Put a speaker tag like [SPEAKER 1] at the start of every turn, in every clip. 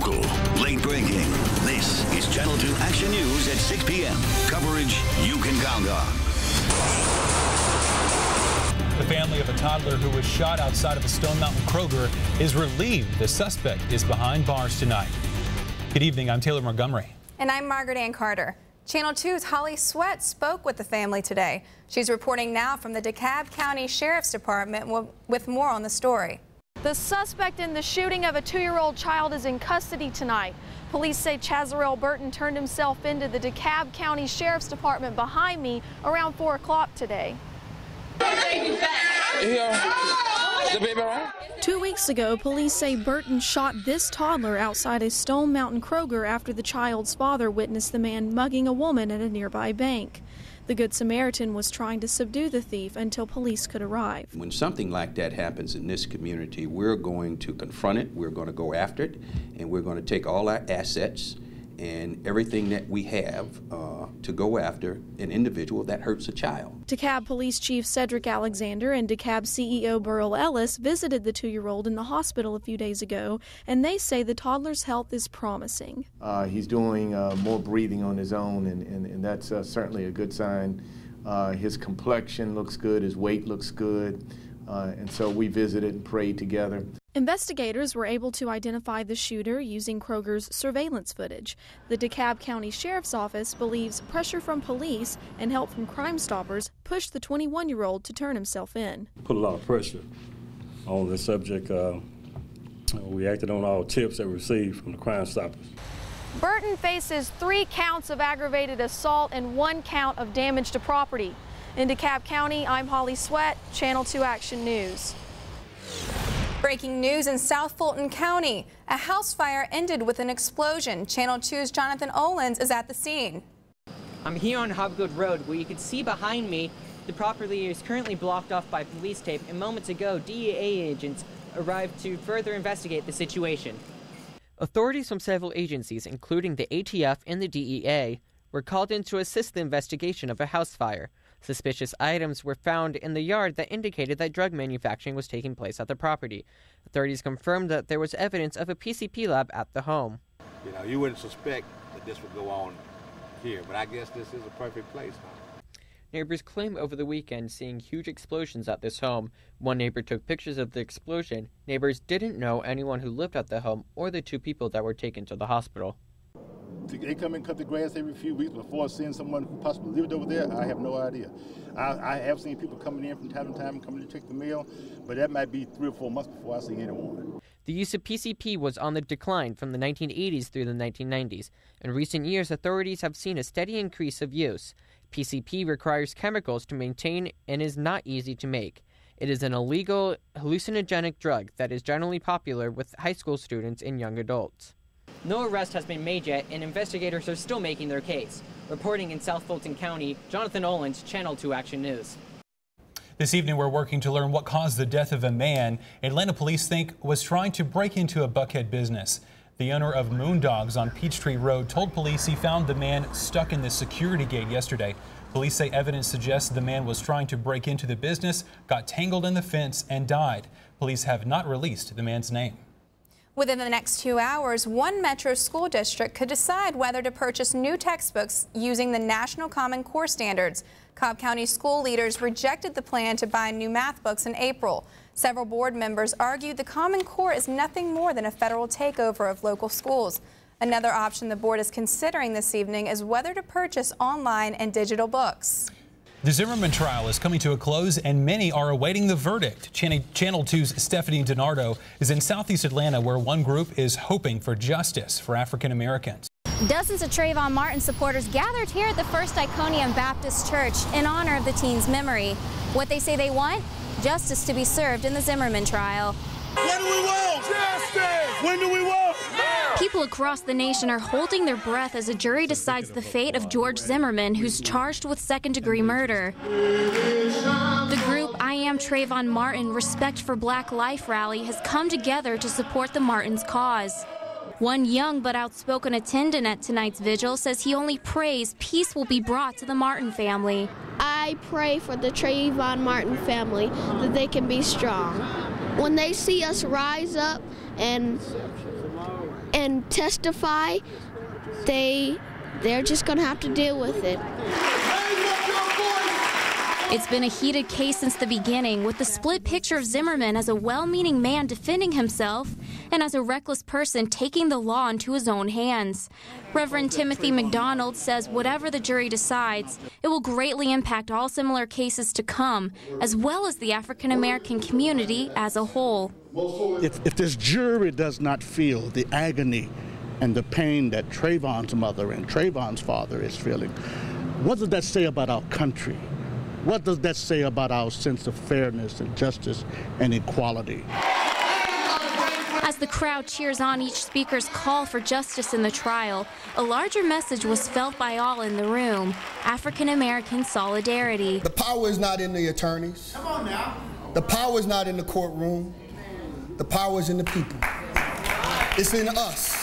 [SPEAKER 1] local, late breaking. This is Channel 2 Action News at 6 p.m. Coverage you can count on.
[SPEAKER 2] The family of a toddler who was shot outside of a Stone Mountain Kroger is relieved the suspect is behind bars tonight. Good evening, I'm Taylor Montgomery.
[SPEAKER 3] And I'm Margaret-Ann Carter. Channel 2's Holly Sweat spoke with the family today. She's reporting now from the DeKalb County Sheriff's Department with more on the story.
[SPEAKER 4] The suspect in the shooting of a 2-year-old child is in custody tonight. Police say Chazarell Burton turned himself into the DeKalb County Sheriff's Department behind me around 4 o'clock today. 2 weeks ago, police say Burton shot this toddler outside a Stone Mountain Kroger after the child's father witnessed the man mugging a woman at a nearby bank. The Good Samaritan was trying to subdue the thief until police could arrive.
[SPEAKER 5] When something like that happens in this community, we're going to confront it, we're going to go after it, and we're going to take all our assets and everything that we have to go after an individual that hurts a child.
[SPEAKER 4] DeKalb Police Chief Cedric Alexander and DeKalb CEO Burl Ellis visited the 2-year-old in the hospital a few days ago, and they say the toddler's health is promising.
[SPEAKER 6] He's doing more breathing on his own, and that's certainly a good sign. His complexion looks good, his weight looks good, and so we visited and prayed together.
[SPEAKER 4] Investigators were able to identify the shooter using Kroger's surveillance footage. The DeKalb County Sheriff's Office believes pressure from police and help from Crime Stoppers pushed the 21-year-old to turn himself in.
[SPEAKER 7] Put a lot of pressure on the subject. We acted on all tips that we received from the Crime Stoppers.
[SPEAKER 4] Burton faces 3 counts of aggravated assault and 1 count of damage to property. In DeKalb County, I'm Holly Sweat, Channel 2 Action News.
[SPEAKER 3] Breaking news in South Fulton County. A house fire ended with an explosion. Channel 2's Jonathan Olens is at the scene.
[SPEAKER 8] I'm here on Hobgood Road, where you can see behind me the property is currently blocked off by police tape, and moments ago DEA agents arrived to further investigate the situation.
[SPEAKER 9] Authorities from several agencies, including the ATF and the DEA, were called in to assist the investigation of a house fire. Suspicious items were found in the yard that indicated that drug manufacturing was taking place at the property. Authorities confirmed that there was evidence of a PCP lab at the home.
[SPEAKER 10] You know, you wouldn't suspect that this would go on here, but I guess this is a perfect place, huh?
[SPEAKER 9] Neighbors claim over the weekend seeing huge explosions at this home. One neighbor took pictures of the explosion. Neighbors didn't know anyone who lived at the home or the 2 people that were taken to the hospital.
[SPEAKER 11] They come and cut the grass every few weeks before seeing someone who possibly lived over there. I have no idea. I have seen people coming in from time to time, coming to check the mail, but that might be 3 or 4 months before I see anyone.
[SPEAKER 9] The use of PCP was on the decline from the 1980s through the 1990s. In recent years, authorities have seen a steady increase of use. PCP requires chemicals to maintain and is not easy to make. It is an illegal hallucinogenic drug that is generally popular with high school students and young adults.
[SPEAKER 8] No arrest has been made yet, and investigators are still making their case. Reporting in South Fulton County, Jonathan Olens, Channel 2 Action News.
[SPEAKER 2] This evening, we're working to learn what caused the death of a man Atlanta police think was trying to break into a Buckhead business. The owner of Moondogs on Peachtree Road told police he found the man stuck in the security gate yesterday. Police say evidence suggests the man was trying to break into the business, got tangled in the fence, and died. Police have not released the man's name.
[SPEAKER 3] Within the next 2 hours, one metro school district could decide whether to purchase new textbooks using the National Common Core standards. Cobb County school leaders rejected the plan to buy new math books in April. Several board members argued the Common Core is nothing more than a federal takeover of local schools. Another option the board is considering this evening is whether to purchase online and digital books.
[SPEAKER 2] The Zimmerman trial is coming to a close, and many are awaiting the verdict. Channel 2's Stephanie Denardo is in southeast Atlanta, where one group is hoping for justice for African Americans.
[SPEAKER 12] Dozens of Trayvon Martin supporters gathered here at the First Iconium Baptist Church in honor of the teen's memory. What they say they want? Justice to be served in the Zimmerman trial.
[SPEAKER 13] When do we want? Justice! When do we want? Now!
[SPEAKER 12] People across the nation are holding their breath as a jury decides the fate of George Zimmerman, who's charged with second-degree murder. The group I Am Trayvon Martin Respect for Black Life rally has come together to support the Martins' cause. One young but outspoken attendant at tonight's vigil says he only prays peace will be brought to the Martin family.
[SPEAKER 14] I pray for the Trayvon Martin family that they can be strong. When they see us rise up and testify, they're just going to have to deal with it.
[SPEAKER 12] It's been a heated case since the beginning, with the split picture of Zimmerman as a well-meaning man defending himself and as a reckless person taking the law into his own hands. Reverend Timothy McDonald says whatever the jury decides, it will greatly impact all similar cases to come, as well as the African-American community as a whole.
[SPEAKER 15] If this jury does not feel the agony and the pain that Trayvon's mother and Trayvon's father is feeling, what does that say about our country? What does that say about our sense of fairness and justice and equality?
[SPEAKER 12] As the crowd cheers on each speaker's call for justice in the trial, a larger message was felt by all in the room: African-American solidarity.
[SPEAKER 16] The power is not in the attorneys. Come on now. The power is not in the courtroom. The power is in the people. It's in us.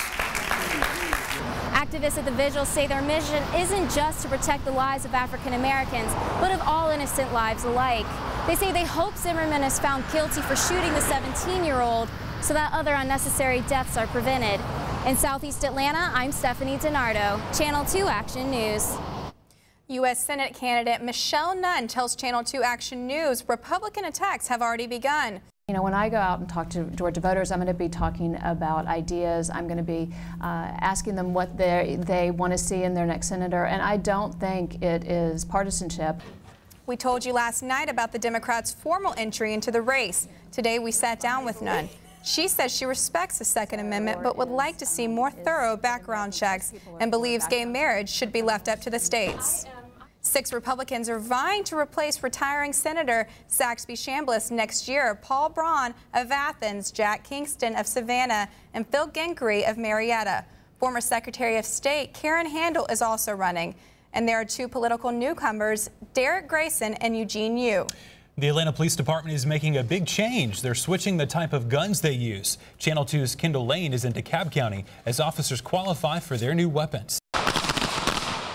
[SPEAKER 17] Activists at the vigil say their mission isn't just to protect the lives of African Americans, but of all innocent lives alike. They say they hope Zimmerman is found guilty for shooting the 17-year-old so that other unnecessary deaths are prevented. In Southeast Atlanta, I'm Stephanie Denardo, Channel 2 Action News.
[SPEAKER 3] U.S. Senate candidate Michelle Nunn tells Channel 2 Action News Republican attacks have already begun.
[SPEAKER 18] You know, when I go out and talk to Georgia voters, I'm going to be talking about ideas. I'm going to be asking them what they want to see in their next senator, and I don't think it is partisanship.
[SPEAKER 3] We told you last night about the Democrats' formal entry into the race. Today we sat down with Nunn. She says she respects the Second Amendment but would like to see more thorough background checks and believes gay marriage should be left up to the states. 6 Republicans are vying to replace retiring Senator Saxby Chambliss next year. Paul Braun of Athens, Jack Kingston of Savannah, and Phil Gingrey of Marietta. Former Secretary of State Karen Handel is also running. And there are 2 political newcomers, Derek Grayson and Eugene Yu.
[SPEAKER 2] The Atlanta Police Department is making a big change. They're switching the type of guns they use. Channel 2's Kendall Lane is in DeKalb County as officers qualify for their new weapons.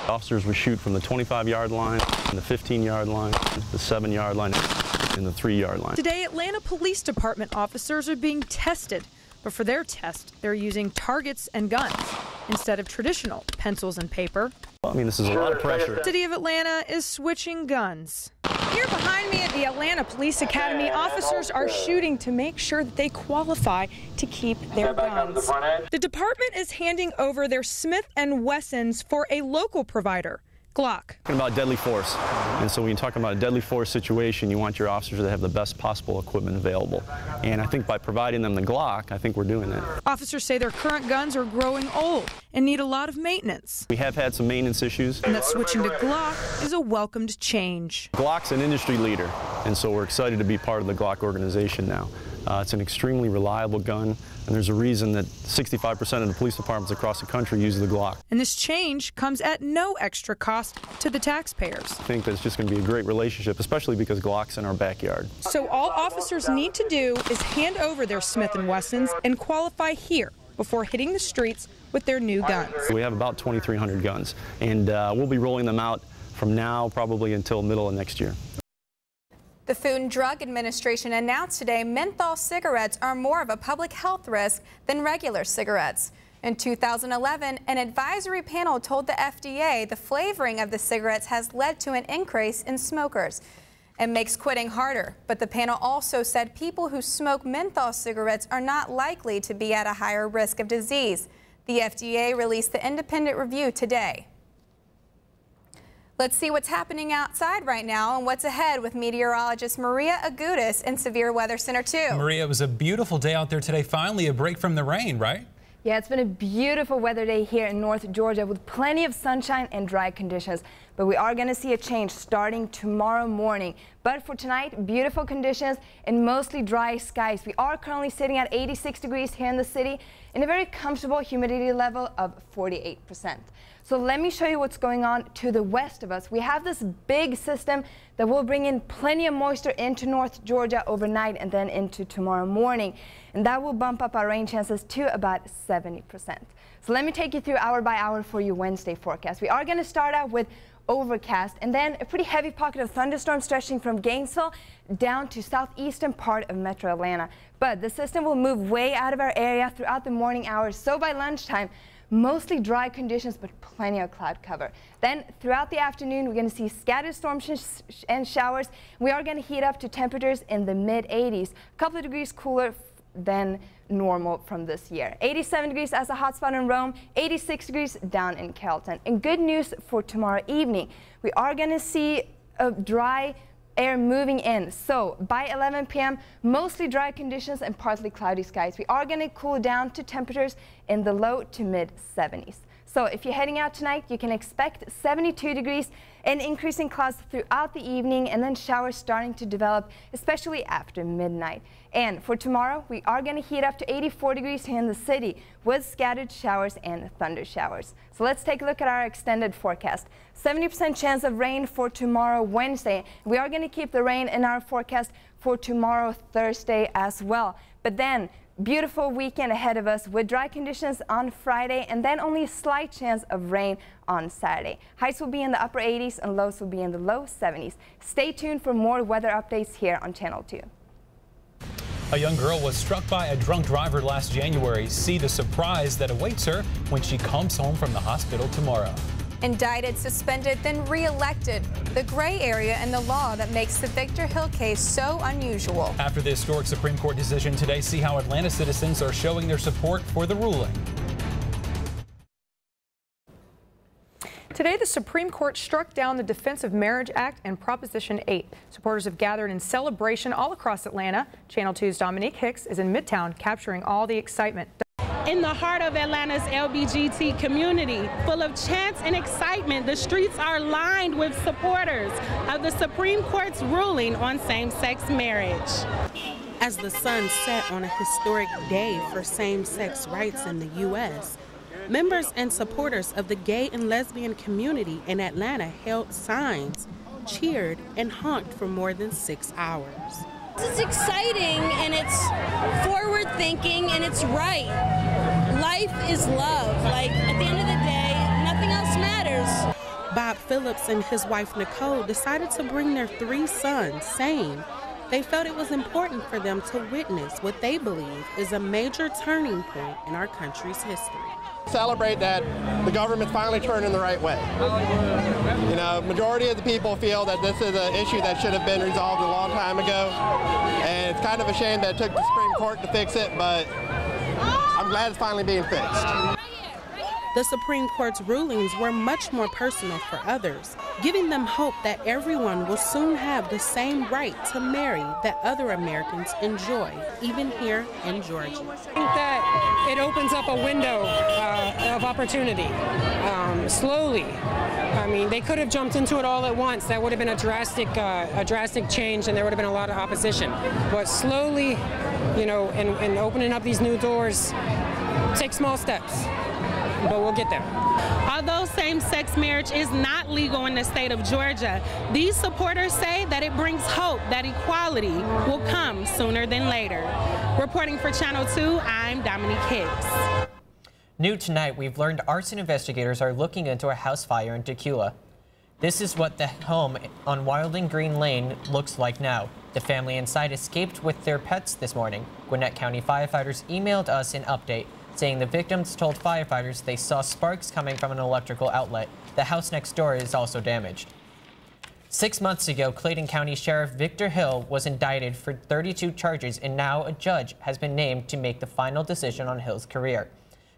[SPEAKER 19] Officers will shoot from the 25-yard line, the 15-yard line, the 7-yard line, and the 3-yard line.
[SPEAKER 20] Today, Atlanta Police Department officers are being tested, but for their test, they're using targets and guns instead of traditional pencils and paper.
[SPEAKER 19] Well, I mean, this is a lot of pressure.
[SPEAKER 20] The city of Atlanta is switching guns. Here behind me at the Atlanta Police Academy, officers are shooting to make sure that they qualify to keep their guns. The department is handing over their Smith & Wessons for a local provider, Glock.
[SPEAKER 19] Talking about deadly force, and so when you're talking about a deadly force situation, you want your officers to have the best possible equipment available. And I think by providing them the Glock, I think we're doing that.
[SPEAKER 20] Officers say their current guns are growing old and need a lot of maintenance.
[SPEAKER 19] We have had some maintenance issues.
[SPEAKER 20] And that switching to Glock is a welcomed change.
[SPEAKER 19] Glock's an industry leader, and so we're excited to be part of the Glock organization now. It's an extremely reliable gun, and there's a reason that 65% of the police departments across the country use the Glock.
[SPEAKER 20] And this change comes at no extra cost to the taxpayers.
[SPEAKER 19] I think that it's just going to be a great relationship, especially because Glock's in our backyard.
[SPEAKER 20] So all officers need to do is hand over their Smith & Wessons and qualify here before hitting the streets with their new guns.
[SPEAKER 19] We have about 2,300 guns, and we'll be rolling them out from now probably until middle of next year.
[SPEAKER 3] The Food and Drug Administration announced today menthol cigarettes are more of a public health risk than regular cigarettes. In 2011, an advisory panel told the FDA the flavoring of the cigarettes has led to an increase in smokers. It makes quitting harder, but the panel also said people who smoke menthol cigarettes are not likely to be at a higher risk of disease. The FDA released the independent review today. Let's see what's happening outside right now and what's ahead with meteorologist Maria Agudas in Severe Weather Center 2.
[SPEAKER 2] Maria, it was a beautiful day out there today. Finally, a break from the rain, right?
[SPEAKER 21] Yeah, it's been a beautiful weather day here in North Georgia with plenty of sunshine and dry conditions. But we are going to see a change starting tomorrow morning. But for tonight, beautiful conditions and mostly dry skies. We are currently sitting at 86 degrees here in the city and a very comfortable humidity level of 48%. So let me show you what's going on to the west of us. We have this big system that will bring in plenty of moisture into North Georgia overnight and then into tomorrow morning. And that will bump up our rain chances to about 70%. So let me take you through hour by hour for your Wednesday forecast. We are going to start out with overcast, and then a pretty heavy pocket of thunderstorms stretching from Gainesville down to southeastern part of Metro Atlanta. But the system will move way out of our area throughout the morning hours, so by lunchtime, mostly dry conditions, but plenty of cloud cover. Then throughout the afternoon, we're going to see scattered storms and showers. We are going to heat up to temperatures in the mid-80s, a couple of degrees cooler than normal from this year. 87 degrees as a hot spot in Rome, 86 degrees down in Carrollton. And good news for tomorrow evening. We are going to see a dry air moving in. So by 11 p.m., mostly dry conditions and partly cloudy skies. We are going to cool down to temperatures in the low to mid 70s. So if you're heading out tonight, you can expect 72 degrees and increasing clouds throughout the evening, and then showers starting to develop, especially after midnight. And for tomorrow, we are going to heat up to 84 degrees here in the city with scattered showers and thunder showers. So let's take a look at our extended forecast. 70% chance of rain for tomorrow, Wednesday. We are going to keep the rain in our forecast for tomorrow, Thursday as well. But then, beautiful weekend ahead of us with dry conditions on Friday, and then only a slight chance of rain on Saturday. Highs will be in the upper 80s and lows will be in the low 70s. Stay tuned for more weather updates here on Channel 2.
[SPEAKER 2] A young girl was struck by a drunk driver last January. See the surprise that awaits her when she comes home from the hospital tomorrow.
[SPEAKER 3] Indicted, suspended, then re-elected. The gray area in the law that makes the Victor Hill case so unusual.
[SPEAKER 2] After the historic Supreme Court decision today, see how Atlanta citizens are showing their support for the ruling.
[SPEAKER 20] Today, the Supreme Court struck down the Defense of Marriage Act and Proposition 8. Supporters have gathered in celebration all across Atlanta. Channel 2's Dominique Hicks is in Midtown capturing all the excitement.
[SPEAKER 1] In the heart of Atlanta's LGBT community, full of chants and excitement, the streets are lined with supporters of the Supreme Court's ruling on same-sex marriage. As the sun set on a historic day for same-sex rights in the U.S., members and supporters of the gay and lesbian community in Atlanta held signs, cheered, and honked for more than 6 hours.
[SPEAKER 22] It's exciting and it's forward thinking and it's right. Life is love. Like, at the end of the day, nothing else matters.
[SPEAKER 1] Bob Phillips and his wife Nicole decided to bring their 3 sons, saying they felt it was important for them to witness what they believe is a major turning point in our country's history.
[SPEAKER 23] Celebrate that the government finally turned in the right way. You know, majority of the people feel that this is an issue that should have been resolved a long time ago, and it's kind of a shame that it took the Supreme Court to fix it, but I'm glad it's finally being fixed.
[SPEAKER 1] The Supreme Court's rulings were much more personal for others, giving them hope that everyone will soon have the same right to marry that other Americans enjoy, even here in Georgia.
[SPEAKER 24] I think that it opens up a window of opportunity, slowly. I mean, they could have jumped into it all at once. That would have been a drastic change, and there would have been a lot of opposition. But slowly, you know, and opening up these new doors, take small steps. But we'll get there.
[SPEAKER 1] Although same-sex marriage is not legal in the state of Georgia, these supporters say that it brings hope that equality will come sooner than later. Reporting for Channel 2, I'm Dominique Hicks.
[SPEAKER 9] New tonight, we've learned arson investigators are looking into a house fire in Tequila. This is what the home on Wilding Green Lane looks like now. The family inside escaped with their pets this morning. Gwinnett County firefighters emailed us an update, saying the victims told firefighters they saw sparks coming from an electrical outlet. The house next door is also damaged. 6 months ago, Clayton County Sheriff Victor Hill was indicted for 32 charges, and now a judge has been named to make the final decision on Hill's career.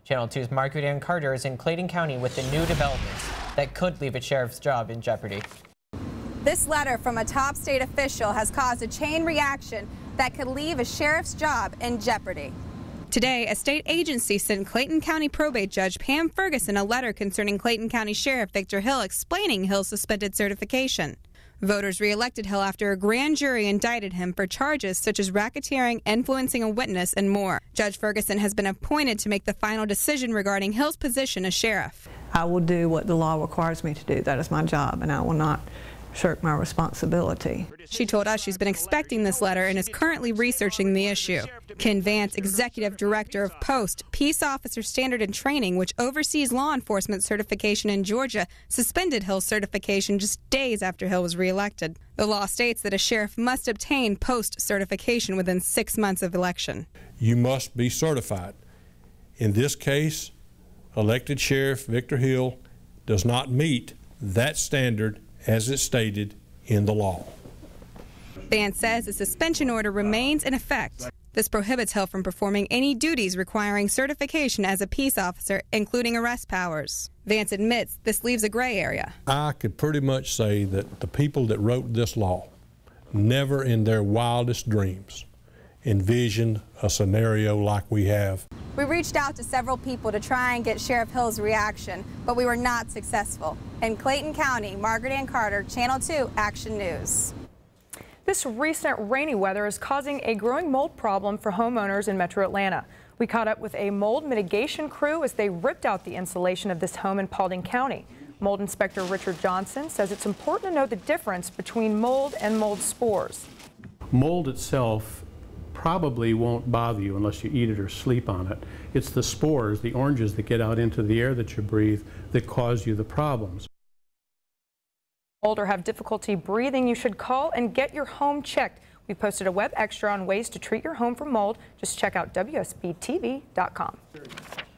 [SPEAKER 9] Channel 2's Margaret-Ann Carter is in Clayton County with the new developments that could leave a sheriff's job in jeopardy.
[SPEAKER 3] This letter from a top state official has caused a chain reaction that could leave a sheriff's job in jeopardy.
[SPEAKER 25] Today, a state agency sent Clayton County probate judge Pam Ferguson a letter concerning Clayton County Sheriff Victor Hill explaining Hill's suspended certification. Voters re-elected Hill after a grand jury indicted him for charges such as racketeering, influencing a witness, and more. Judge Ferguson has been appointed to make the final decision regarding Hill's position as sheriff.
[SPEAKER 26] I will do what the law requires me to do. That is my job, and I will not
[SPEAKER 4] shirk my responsibility.
[SPEAKER 25] She told us she's been expecting this letter and is currently researching the issue. Ken Vance, Executive Director of POST, Peace Officer Standard and Training, which oversees law enforcement certification in Georgia, suspended Hill's certification just days after Hill was reelected. The law states that a sheriff must obtain POST certification within 6 months of election.
[SPEAKER 5] You must be certified. In this case, elected Sheriff Victor Hill does not meet that standard as it's stated in the law.
[SPEAKER 25] Vance says the suspension order remains in effect. This prohibits Hill from performing any duties requiring certification as a peace officer, including arrest powers. Vance admits this leaves a gray area.
[SPEAKER 5] I could pretty much say that the people that wrote this law never in their wildest dreams envisioned a scenario like we have.
[SPEAKER 3] We reached out to several people to try and get Sheriff Hill's reaction, but we were not successful. In Clayton County, Margaret-Ann Carter, Channel 2 Action News.
[SPEAKER 20] This recent rainy weather is causing a growing mold problem for homeowners in Metro Atlanta. We caught up with a mold mitigation crew as they ripped out the insulation of this home in Paulding County. Mold Inspector Richard Johnson says it's important to know the difference between mold and mold spores.
[SPEAKER 6] Mold itself probably won't bother you unless you eat it or sleep on it. It's the spores, the oranges that get out into the air that you breathe, that cause you the problems.
[SPEAKER 20] Mold or have difficulty breathing, you should call and get your home checked. We posted a web extra on ways to treat your home for mold. Just check out WSB-TV.com.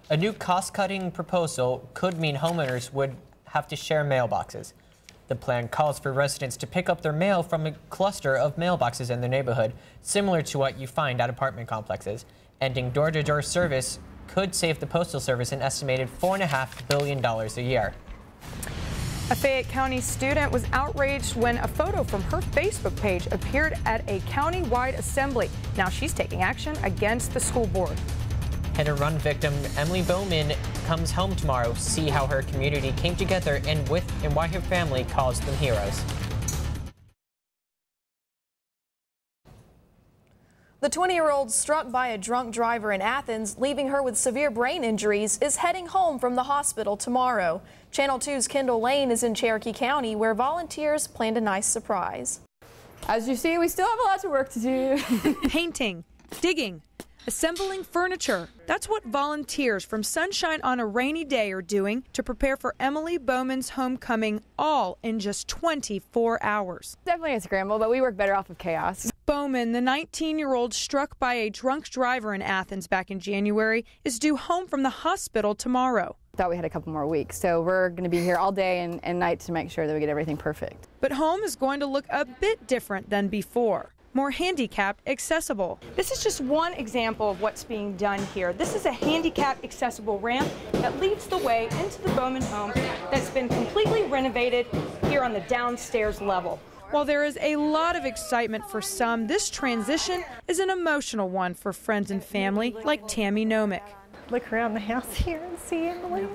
[SPEAKER 8] A new cost-cutting proposal could mean homeowners would have to share mailboxes. The plan calls for residents to pick up their mail from a cluster of mailboxes in their neighborhood, similar to what you find at apartment complexes. Ending door-to-door service could save the Postal Service an estimated $4.5 billion a year.
[SPEAKER 20] A Fayette County student was outraged when a photo from her Facebook page appeared at a county-wide assembly. Now she's taking action against the school board.
[SPEAKER 8] Hit-and-run victim Emily Bowman comes home tomorrow to see how her community came together and why her family calls them heroes.
[SPEAKER 7] The 20-year-old struck by a drunk driver in Athens, leaving her with severe brain injuries, is heading home from the hospital tomorrow. Channel 2's Kendall Lane is in Cherokee County, where volunteers planned a nice surprise.
[SPEAKER 10] As you see, we still have a lot of work to do.
[SPEAKER 20] Painting, digging, assembling furniture. That's what volunteers from Sunshine on a Rainy Day are doing to prepare for Emily Bowman's homecoming, all in just 24 hours.
[SPEAKER 10] Definitely a scramble, but we work better off of chaos.
[SPEAKER 20] Bowman, the 19-year-old struck by a drunk driver in Athens back in January, is due home from the hospital tomorrow.
[SPEAKER 10] Thought we had a couple more weeks, so we're going to be here all day and night to make sure that we get everything perfect.
[SPEAKER 20] But home is going to look a bit different than before. More handicapped accessible. This is just one example of what's being done here. This is a handicapped accessible ramp that leads the way into the Bowman home that's been completely renovated here on the downstairs level. While there is a lot of excitement for some, this transition is an emotional one for friends and family like Tammy Nomick.
[SPEAKER 26] Look around the house here and see Emily.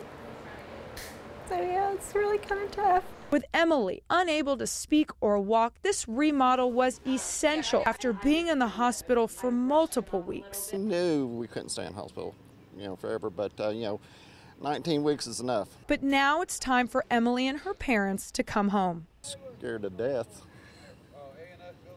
[SPEAKER 26] So yeah, it's really kind of tough.
[SPEAKER 20] With Emily unable to speak or walk, this remodel was essential after being in the hospital for multiple weeks.
[SPEAKER 27] We knew we couldn't stay in hospital, forever, but 19 weeks is enough.
[SPEAKER 20] But now it's time for Emily and her parents to come home.
[SPEAKER 27] Scared to death,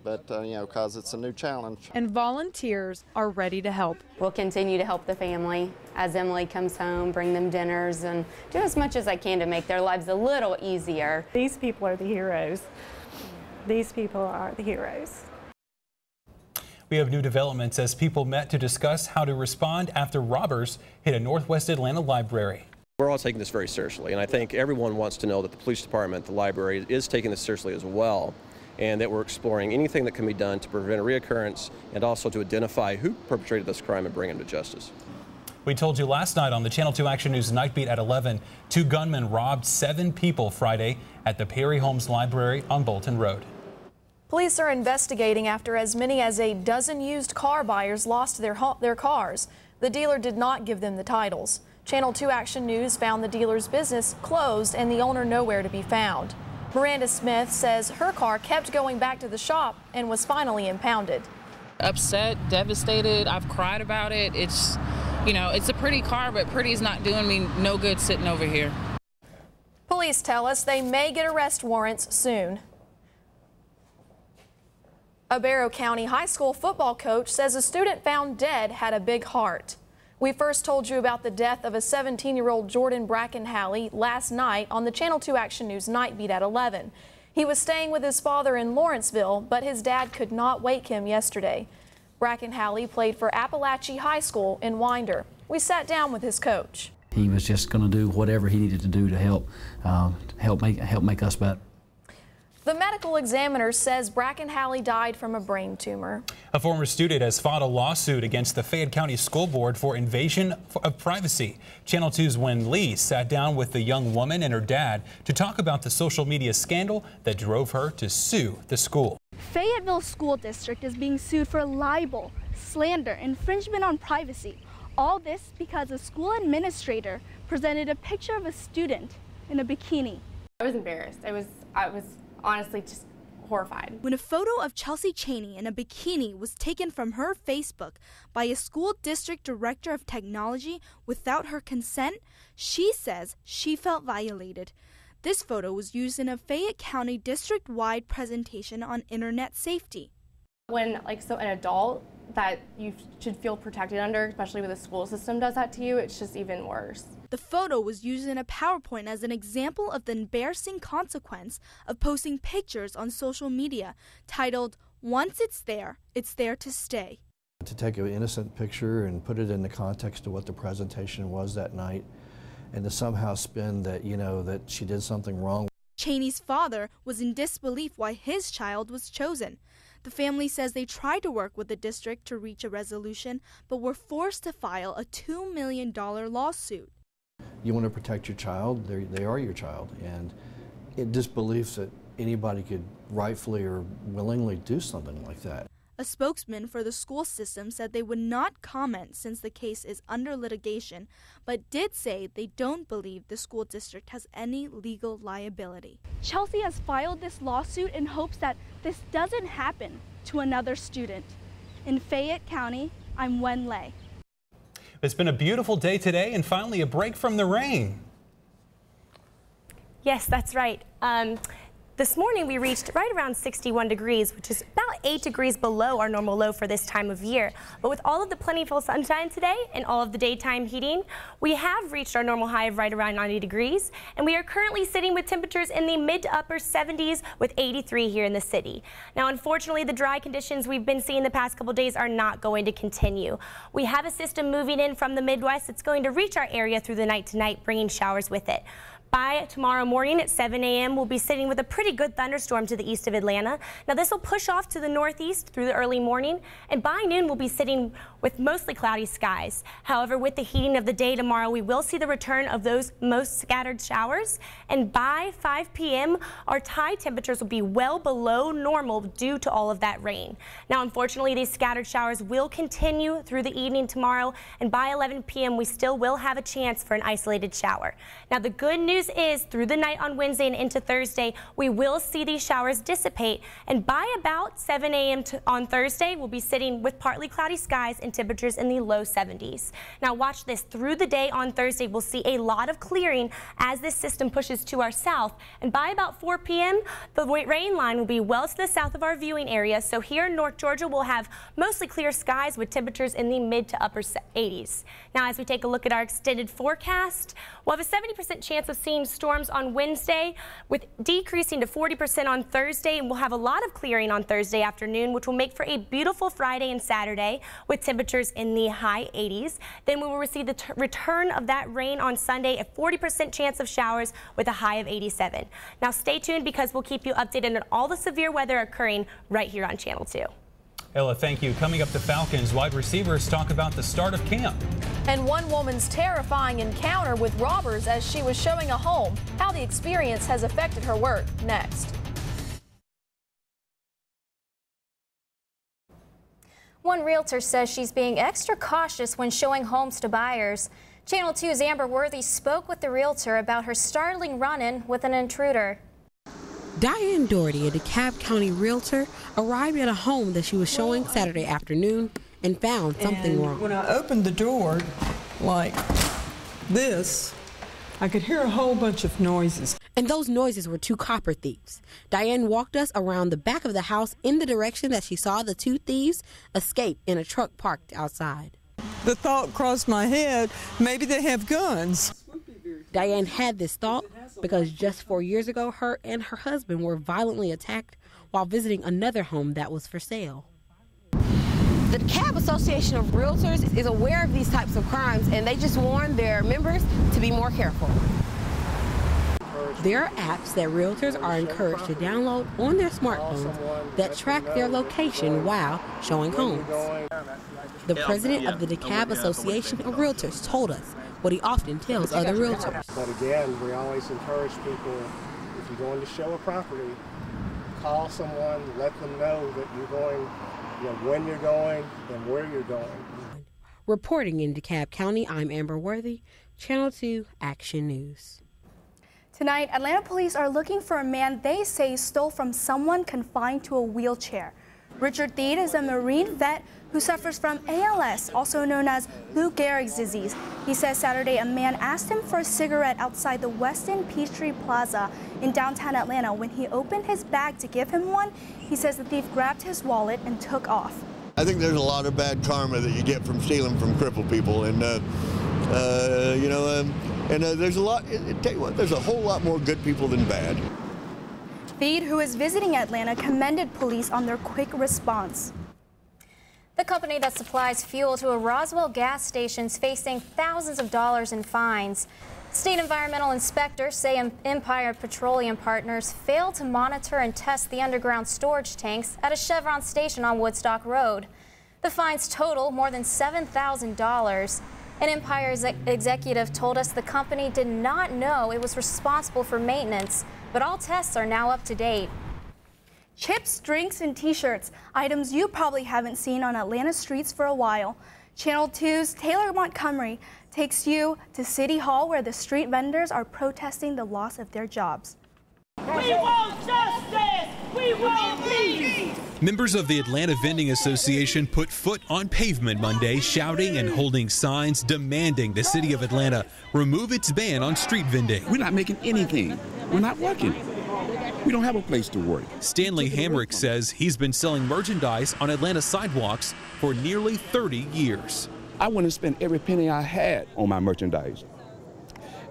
[SPEAKER 27] but because it's a new challenge.
[SPEAKER 20] And volunteers are ready to help.
[SPEAKER 28] We'll continue to help the family as Emily comes home, bring them dinners, and do as much as I can to make their lives a little easier.
[SPEAKER 26] These people are the heroes. These people are the heroes.
[SPEAKER 2] We have new developments as people met to discuss how to respond after robbers hit a Northwest Atlanta library.
[SPEAKER 29] We're all taking this very seriously, and I think everyone wants to know that the police department, the library, is taking this seriously as well, and that we're exploring anything that can be done to prevent a reoccurrence and also to identify who perpetrated this crime and bring him to justice.
[SPEAKER 2] We told you last night on the Channel 2 Action News Night Beat at 11, 2 gunmen robbed 7 people Friday at the Perry Holmes Library on Bolton Road.
[SPEAKER 7] Police are investigating after as many as a dozen used car buyers lost their cars. The dealer did not give them the titles. Channel 2 Action News found the dealer's business closed and the owner nowhere to be found. Miranda Smith says her car kept going back to the shop and was finally impounded.
[SPEAKER 30] Upset, devastated. I've cried about it. It's a pretty car, but pretty's not doing me no good sitting over here.
[SPEAKER 7] Police tell us they may get arrest warrants soon. A Barrow County high school football coach says a student found dead had a big heart. We first told you about the death of a 17-year-old Jordan Brackenhalley last night on the Channel 2 Action News Night Beat at 11. He was staying with his father in Lawrenceville, but his dad could not wake him yesterday. Brackenhalley played for Appalachia High School in Winder. We sat down with his coach.
[SPEAKER 11] He was just going to do whatever he needed to do to help make us better.
[SPEAKER 7] The medical examiner says Brackenhalley died from a brain tumor.
[SPEAKER 2] A former student has filed a lawsuit against the Fayette County School Board for invasion of privacy. Channel 2's Wen Lee sat down with the young woman and her dad to talk about the social media scandal that drove her to sue the school.
[SPEAKER 12] Fayetteville School District is being sued for libel, slander, infringement on privacy. All this because a school administrator presented a picture of a student in a bikini.
[SPEAKER 13] I was embarrassed. I was honestly just horrified.
[SPEAKER 12] When a photo of Chelsea Chaney in a bikini was taken from her Facebook by a school district director of technology without her consent, she says she felt violated. This photo was used in a Fayette County district-wide presentation on internet safety.
[SPEAKER 13] When an adult that you should feel protected under, especially when the school system does that to you, it's just even worse.
[SPEAKER 12] The photo was used in a PowerPoint as an example of the embarrassing consequence of posting pictures on social media, titled, "Once it's there to stay."
[SPEAKER 14] To take an innocent picture and put it in the context of what the presentation was that night, and to somehow spin that, that she did something wrong.
[SPEAKER 12] Chaney's father was in disbelief why his child was chosen. The family says they tried to work with the district to reach a resolution, but were forced to file a $2 million lawsuit.
[SPEAKER 14] You want to protect your child, they are your child, and it disbelief that anybody could rightfully or willingly do something like that.
[SPEAKER 12] A spokesman for the school system said they would not comment since the case is under litigation, but did say they don't believe the school district has any legal liability. Chelsea has filed this lawsuit in hopes that this doesn't happen to another student. In Fayette County, I'm Wen Lei.
[SPEAKER 2] It's been a beautiful day today and finally a break from the rain.
[SPEAKER 15] Yes, that's right. This morning we reached right around 61 degrees, which is about 8 degrees below our normal low for this time of year. But with all of the plentiful sunshine today and all of the daytime heating, we have reached our normal high of right around 90 degrees. And we are currently sitting with temperatures in the mid to upper 70s with 83 here in the city. Now, unfortunately, the dry conditions we've been seeing the past couple days are not going to continue. We have a system moving in from the Midwest that's going to reach our area through the night tonight, bringing showers with it. By tomorrow morning at 7 a.m., we'll be sitting with a pretty good thunderstorm to the east of Atlanta. Now, this will push off to the northeast through the early morning, and by noon, we'll be sitting with mostly cloudy skies. However, with the heating of the day tomorrow, we will see the return of those most scattered showers, and by 5 p.m., our high temperatures will be well below normal due to all of that rain. Now, unfortunately, these scattered showers will continue through the evening tomorrow, and by 11 p.m., we still will have a chance for an isolated shower. Now, the good news is through the night on Wednesday and into Thursday, we will see these showers dissipate, and by about 7 a.m. on Thursday, we'll be sitting with partly cloudy skies and temperatures in the low 70s. Now watch this. Through the day on Thursday, we'll see a lot of clearing as this system pushes to our south, and by about 4 p.m., the rain line will be well to the south of our viewing area, so here in North Georgia, we'll have mostly clear skies with temperatures in the mid to upper 80s. Now, as we take a look at our extended forecast, we'll have a 70% chance of seeing storms on Wednesday, with decreasing to 40% on Thursday, and we'll have a lot of clearing on Thursday afternoon, which will make for a beautiful Friday and Saturday with temperatures in the high 80s. Then we will receive the return of that rain on Sunday, a 40% chance of showers with a high of 87. Now stay tuned because we'll keep you updated on all the severe weather occurring right here on Channel 2.
[SPEAKER 2] Ella, thank you. Coming up, the Falcons wide receivers talk about the start of camp.
[SPEAKER 7] And one woman's terrifying encounter with robbers as she was showing a home, how the experience has affected her work. Next.
[SPEAKER 16] One realtor says she's being extra cautious when showing homes to buyers. Channel 2's Amber Worthy spoke with the realtor about her startling run-in with an intruder.
[SPEAKER 17] Diane Doherty, a DeKalb County realtor, arrived at a home that she was showing Saturday afternoon and found something wrong.
[SPEAKER 18] When I opened the door like this, I could hear a whole bunch of noises.
[SPEAKER 17] And those noises were two copper thieves. Diane walked us around the back of the house in the direction that she saw the two thieves escape in a truck parked outside.
[SPEAKER 1] The thought crossed my head, maybe they have guns.
[SPEAKER 17] Diane had this thought because just 4 years ago, her and her husband were violently attacked while visiting another home that was for sale.
[SPEAKER 4] The DeKalb Association of Realtors is aware of these types of crimes, and they just warn their members to be more careful.
[SPEAKER 17] There are apps that realtors are encouraged to download on their smartphones that track their location while showing homes. The president of the DeKalb Association of Realtors told us what he often tells other realtors.
[SPEAKER 9] But again, we always encourage people, if you're going to show a property, call someone, let them know that you're going, when you're going and where you're going.
[SPEAKER 17] Reporting in DeKalb County, I'm Amber Worthy, Channel 2 Action News.
[SPEAKER 18] Tonight, Atlanta police are looking for a man they say stole from someone confined to a wheelchair. Richard Thede is a Marine vet who suffers from ALS, also known as Lou Gehrig's disease. He says Saturday a man asked him for a cigarette outside the Westin Peachtree Plaza in downtown Atlanta. When he opened his bag to give him one, he says the thief grabbed his wallet and took off.
[SPEAKER 19] I think there's a lot of bad karma that you get from stealing from crippled people, and there's a lot. Tell you what, there's a whole lot more good people than bad.
[SPEAKER 18] Thede, who is visiting Atlanta, commended police on their quick response.
[SPEAKER 16] The company that supplies fuel to a Roswell gas station is facing thousands of dollars in fines. State environmental inspectors say Empire Petroleum Partners failed to monitor and test the underground storage tanks at a Chevron station on Woodstock Road. The fines total more than $7,000. An Empire executive told us the company did not know it was responsible for maintenance, but all tests are now up to date.
[SPEAKER 18] Chips, drinks, and t-shirts, items you probably haven't seen on Atlanta streets for a while. Channel 2's Taylor Montgomery takes you to City Hall, where the street vendors are protesting the loss of their jobs.
[SPEAKER 21] We want justice! We want peace!
[SPEAKER 2] Members of the Atlanta Vending Association put foot on pavement Monday, shouting and holding signs demanding the city of Atlanta remove its ban on street vending.
[SPEAKER 22] We're not making anything. We're not working. We don't have a place to work.
[SPEAKER 2] Stanley Hamrick says he's been selling merchandise on Atlanta sidewalks for nearly 30 years.
[SPEAKER 22] I went and spent every penny I had on my merchandise.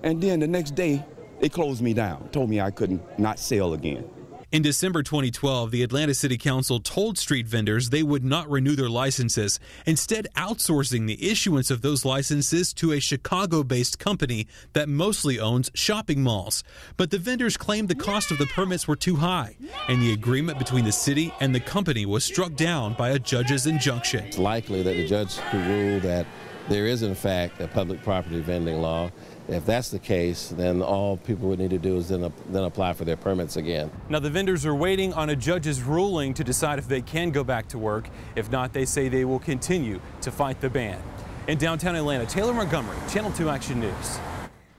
[SPEAKER 22] And then the next day, they closed me down, told me I couldn't not sell again.
[SPEAKER 2] In December 2012, the Atlanta City Council told street vendors they would not renew their licenses, instead outsourcing the issuance of those licenses to a Chicago-based company that mostly owns shopping malls. But the vendors claimed the cost of the permits were too high, and the agreement between the city and the company was struck down by a judge's injunction.
[SPEAKER 23] It's likely that the judge could rule that there is, in fact, a public property vending law. If that's the case, then all people would need to do is then apply for their permits again.
[SPEAKER 2] Now, the vendors are waiting on a judge's ruling to decide if they can go back to work. If not, they say they will continue to fight the ban. In downtown Atlanta, Taylor Montgomery, Channel 2 Action News.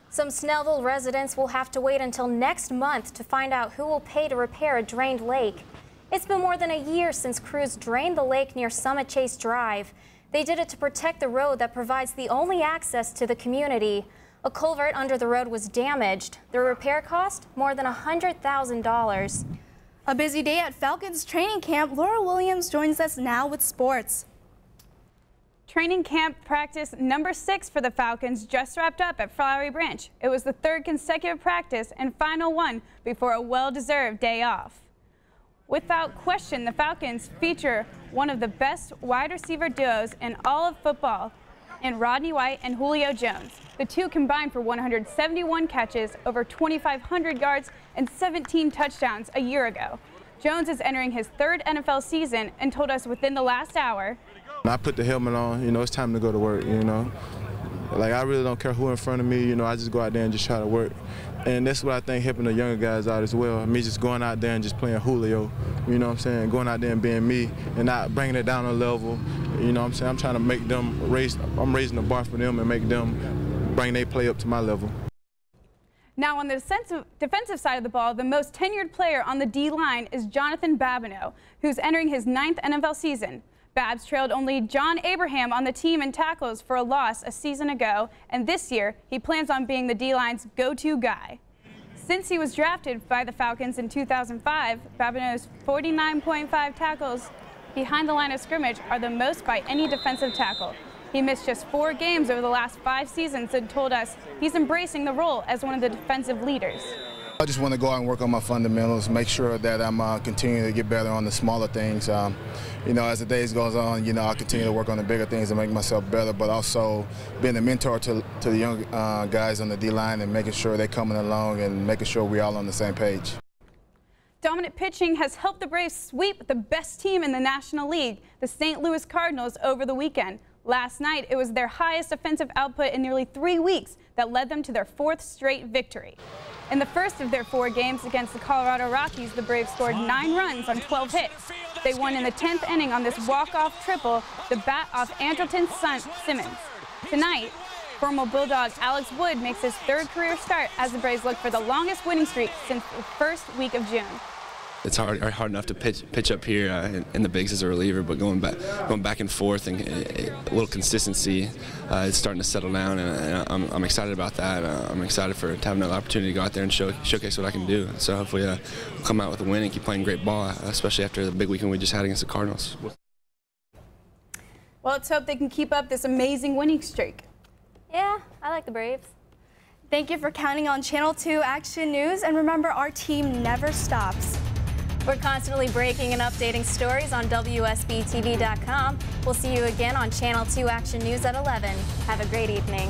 [SPEAKER 16] Some Snellville residents will have to wait until next month to find out who will pay to repair a drained lake. It's been more than a year since crews drained the lake near Summit Chase Drive. They did it to protect the road that provides the only access to the community. A culvert under the road was damaged. The repair cost more than $100,000.
[SPEAKER 18] A busy day at Falcons training camp. Laura Williams joins us now with sports.
[SPEAKER 24] Training camp practice number 6 for the Falcons just wrapped up at Flowery Branch. It was the 3rd consecutive practice and final one before a well-deserved day off. Without question, the Falcons feature one of the best wide receiver duos in all of football in Rodney White and Julio Jones. The two combined for 171 catches, over 2,500 yards, and 17 touchdowns a year ago. Jones is entering his 3rd NFL season and told us within the last hour.
[SPEAKER 25] I put the helmet on, it's time to go to work, Like, I really don't care who in front of me, I just go out there and just try to work. And that's what I think helping the younger guys out as well. Me just going out there and just playing Julio, what I'm saying? Going out there and being me and not bringing it down a level, what I'm saying? I'm trying to make them I'm raising the bar for them and make them bring their play up to my level.
[SPEAKER 24] Now on the defensive side of the ball, the most tenured player on the D-line is Jonathan Babineau, who's entering his 9th NFL season. Babs trailed only John Abraham on the team in tackles for a loss a season ago, and this year he plans on being the D-line's go-to guy. Since he was drafted by the Falcons in 2005, Babineaux's 49.5 tackles behind the line of scrimmage are the most by any defensive tackle. He missed just 4 games over the last 5 seasons and told us he's embracing the role as one of the defensive leaders.
[SPEAKER 3] I just want to go out and work on my fundamentals, make sure that I'm continuing to get better on the smaller things. You know, as the days goes on, you know, I'll continue to work on the bigger things and make myself better, but also being a mentor to the young guys on the D-line and making sure they're coming along and making sure we're all on the same page.
[SPEAKER 24] Dominant pitching has helped the Braves sweep the best team in the National League, the St. Louis Cardinals, over the weekend. Last night, it was their highest offensive output in nearly 3 weeks that led them to their 4th straight victory. In the first of their 4 games against the Colorado Rockies, the Braves scored 9 runs on 12 hits. They won in the 10th inning on this walk-off triple, the bat off Andrelton Simmons. Tonight, former Bulldog Alex Wood makes his 3rd career start as the Braves look for the longest winning streak since the first week of June.
[SPEAKER 5] It's hard enough to pitch up here in the bigs as a reliever, but going back and forth and a little consistency is starting to settle down, and I'm excited about that. I'm excited to have another opportunity to go out there and showcase what I can do. So hopefully we'll come out with a win and keep playing great ball, especially after the big weekend we just had against the Cardinals.
[SPEAKER 24] Well, let's hope they can keep up this amazing winning streak.
[SPEAKER 16] Yeah, I like the Braves.
[SPEAKER 18] Thank you for counting on Channel 2 Action News, and remember, our team never stops.
[SPEAKER 16] We're constantly breaking and updating stories on WSB-TV.com. We'll see you again on Channel 2 Action News at 11. Have a great evening.